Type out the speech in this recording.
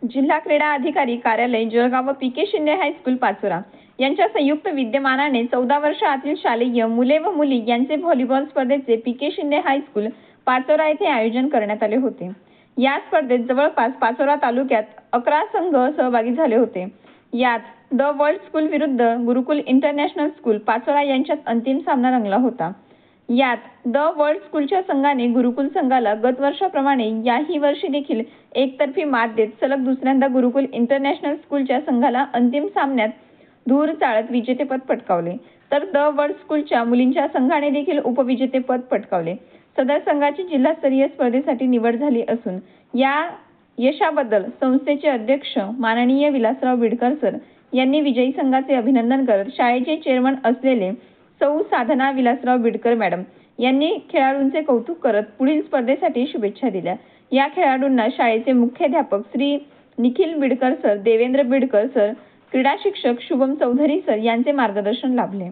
जिल्हा क्रीडा अधिकारी कार्यालय जळगाव व पी.के. शिंदे हायस्कूल पाचोरा यांच्या संयुक्त विद्यमानाने 14 वर्षातील शालेय मुले व मुली यांचे व्हॉलीबॉल स्पर्धेचे पी.के. शिंदे हायस्कूल पाचोरा येथे आयोजन करण्यात आले होते। या स्पर्धेत जवळपास पाचोरा तालुक्यात 11 संघ सहभागी झाले होते। यात द वर्ल्ड स्कूल विरुद्ध गुरुकुल इंटरनॅशनल स्कूल पाचोरा यांच्यात अंतिम सामना रंगला होता। यात द वर्ल्ड स्कूलच्या संघाने गुरुकुल संघाला गत वर्षाप्रमाणे याही वर्षी देखील एकतर्फी मात देत सलग दुसऱ्यांदा गुरुकुल इंटरनॅशनल स्कूलच्या संघाला अंतिम सामन्यात धूर चाळत विजेतेपद पटकावले, तर द वर्ल्ड स्कूलच्या मुलींच्या संघाने देखील उपविजेतेपद पटकावले। सदर संघाची जिल्हास्तरीय स्पर्धेसाठी निवड झाली असून या यशाबद्दल संस्थेचे अध्यक्ष माननीय विलासराव बिडकर सर यांनी विजयी संघाचे अभिनंदन करत शाळेचे चेअरमन असलेले सौ साधना विलासराव बिडकर मॅडम यांनी खेळाडूंचे कौतुक करत पुढील स्पर्धेसाठी शुभेच्छा दिल्या। या खेळाडूंना शाळेचे मुख्याध्यापक श्री निखिल बिडकर सर, देवेंद्र बिडकर सर, क्रीडा शिक्षक शुभम चौधरी सर यांचे मार्गदर्शन लाभले।